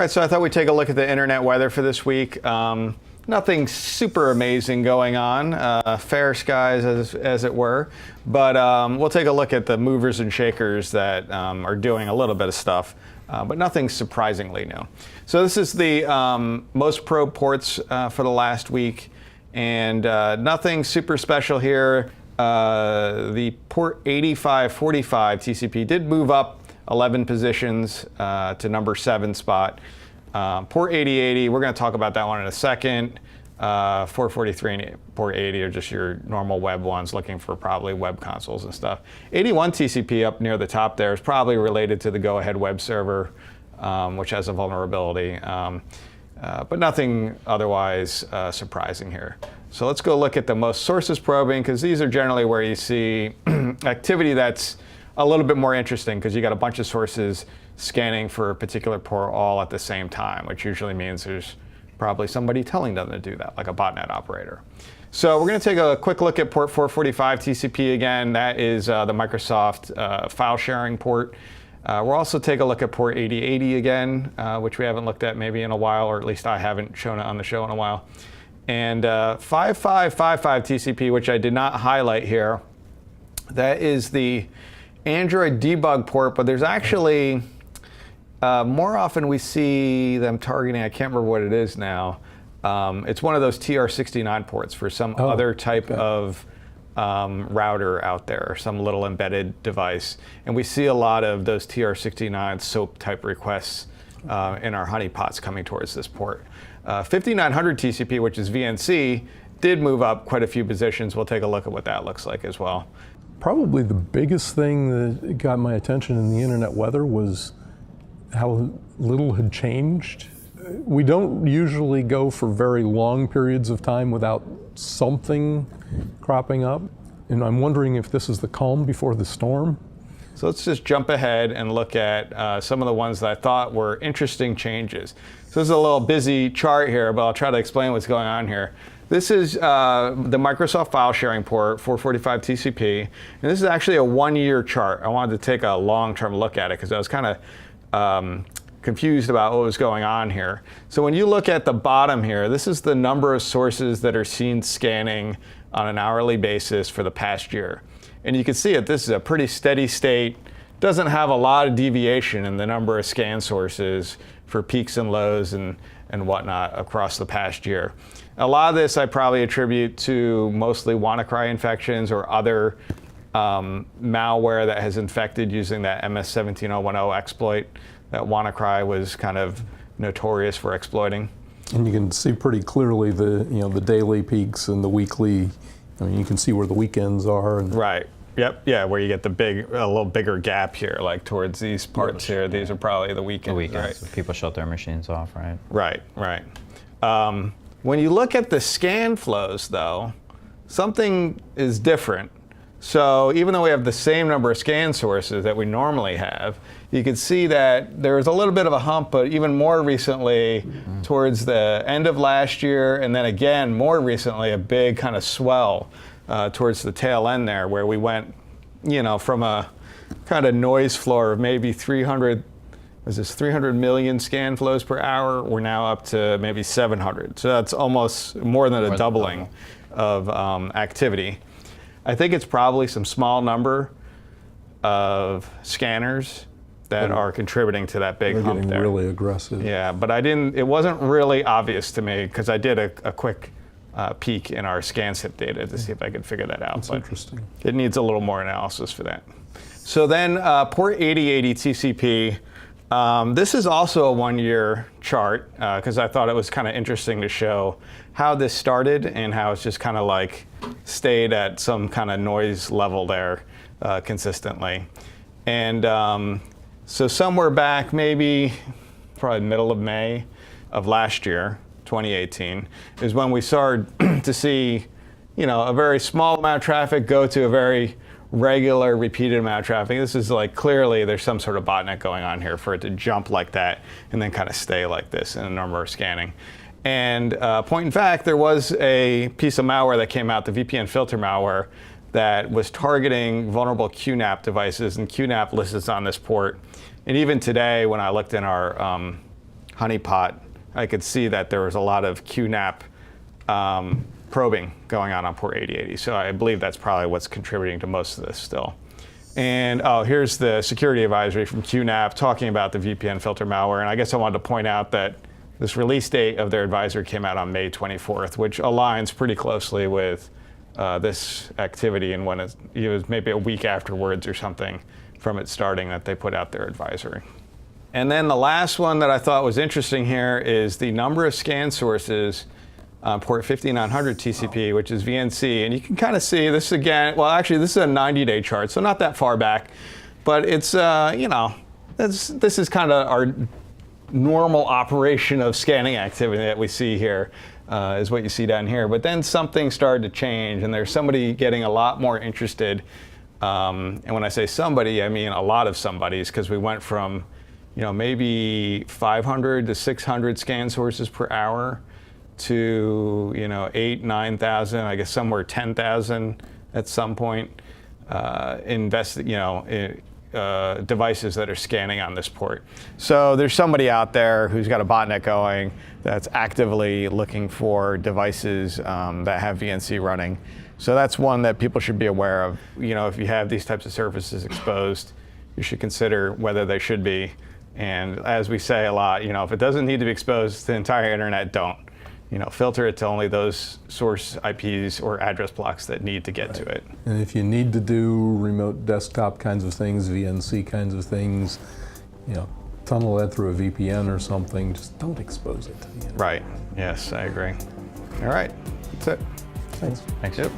right, so I thought we'd take a look at the internet weather for this week. Nothing super amazing going on, fair skies as it were, but we'll take a look at the movers and shakers that are doing a little bit of stuff, but nothing surprisingly new. So this is the most probe ports for the last week, and nothing super special here. The port 8545 TCP did move up 11 positions to number 7 spot. Port 8080, we're going to talk about that one in a second. 443 and port 80 are just your normal web ones looking for probably web consoles and stuff. 81 TCP up near the top there is probably related to the go-ahead web server, which has a vulnerability, but nothing otherwise surprising here. So let's go look at the most sources probing, because these are generally where you see activity that's a little bit more interesting, because you got a bunch of sources scanning for a particular port all at the same time, which usually means there's probably somebody telling them to do that, like a botnet operator. So we're going to take a quick look at port 445 TCP again. That is the Microsoft file sharing port. We'll also take a look at port 8080 again, which we haven't looked at maybe in a while, or at least I haven't shown it on the show in a while. And 5555 TCP, which I did not highlight here, that is the Android debug port, but there's actually more often we see them targeting, I can't remember what it is now. It's one of those TR69 ports for some other type of router out there, or some little embedded device. And we see a lot of those TR69 SOAP type requests in our honeypots coming towards this port. 5900 TCP, which is VNC, did move up quite a few positions. We'll take a look at what that looks like as well. Probably the biggest thing that got my attention in the internet weather was how little had changed. We don't usually go for very long periods of time without something cropping up. And I'm wondering if this is the calm before the storm. So let's just jump ahead and look at some of the ones that I thought were interesting changes. So this is a little busy chart here, but I'll try to explain what's going on here. This is the Microsoft file sharing port, 445 TCP, and this is actually a 1-year chart. I wanted to take a long-term look at it because I was kind of confused about what was going on here. So when you look at the bottom here, this is the number of sources that are seen scanning on an hourly basis for the past year. And you can see it, this is a pretty steady state, doesn't have a lot of deviation in the number of scan sources for peaks and lows and whatnot across the past year. A lot of this I probably attribute to mostly WannaCry infections or other malware that has infected using that MS17010 exploit that WannaCry was kind of notorious for exploiting. And you can see pretty clearly the daily peaks and the weekly. I mean, you can see where the weekends are. And right. Yep. Yeah, where you get a little bigger gap here, like towards these parts here. These are probably the weekends. The weekends. Right? So people shut their machines off, right? Right. Right. When you look at the scan flows, though, something is different. So even though we have the same number of scan sources that we normally have, you can see that there's a little bit of a hump, but even more recently, towards the end of last year, and then again, more recently, a big kind of swell towards the tail end there, where we went, from a kind of noise floor of maybe 300 million scan flows per hour. We're now up to maybe 700. So that's almost more than a doubling of activity. I think it's probably some small number of scanners that are contributing to that big hump there. They're getting really aggressive. Yeah, but it wasn't really obvious to me because I did a quick peek in our ScanSIP data to see if I could figure that out. That's interesting. It needs a little more analysis for that. So then port 8080 TCP, this is also a 1-year chart because I thought it was kind of interesting to show how this started and how it's just kind of like stayed at some kind of noise level there consistently. And so somewhere back, maybe probably middle of May of last year, 2018, is when we started to see, a very small amount of traffic go to a very regular, repeated amount of traffic. This is like clearly there's some sort of botnet going on here for it to jump like that and then kind of stay like this in a number of scanning. And point in fact, there was a piece of malware that came out, the VPN filter malware, that was targeting vulnerable QNAP devices, and QNAP lists on this port. And even today, when I looked in our honeypot, I could see that there was a lot of QNAP probing going on port 8080. So I believe that's probably what's contributing to most of this still. And here's the security advisory from QNAP talking about the VPN filter malware. And I guess I wanted to point out that this release date of their advisory came out on May 24th, which aligns pretty closely with this activity, and when it was maybe a week afterwards or something from it starting that they put out their advisory. And then the last one that I thought was interesting here is the number of scan sources on port 5900 TCP, which is VNC. And you can kind of see this again, well, actually, this is a 90-day chart, so not that far back. But it's, this is kind of our normal operation of scanning activity that we see here, is what you see down here. But then something started to change, and there's somebody getting a lot more interested. And when I say somebody, I mean a lot of somebodies, because we went from maybe 500 to 600 scan sources per hour to 8,000, 9,000, I guess somewhere 10,000 at some point. Devices that are scanning on this port. So there's somebody out there who's got a botnet going that's actively looking for devices that have VNC running. So that's one that people should be aware of. If you have these types of services exposed, you should consider whether they should be. And as we say a lot, if it doesn't need to be exposed to the entire internet, don't. Filter it to only those source IPs or address blocks that need to get to it. And if you need to do remote desktop kinds of things, VNC kinds of things, tunnel that through a VPN or something, just don't expose it to the internet. Right. Yes, I agree. All right. That's it. Thanks. Thanks. Yep.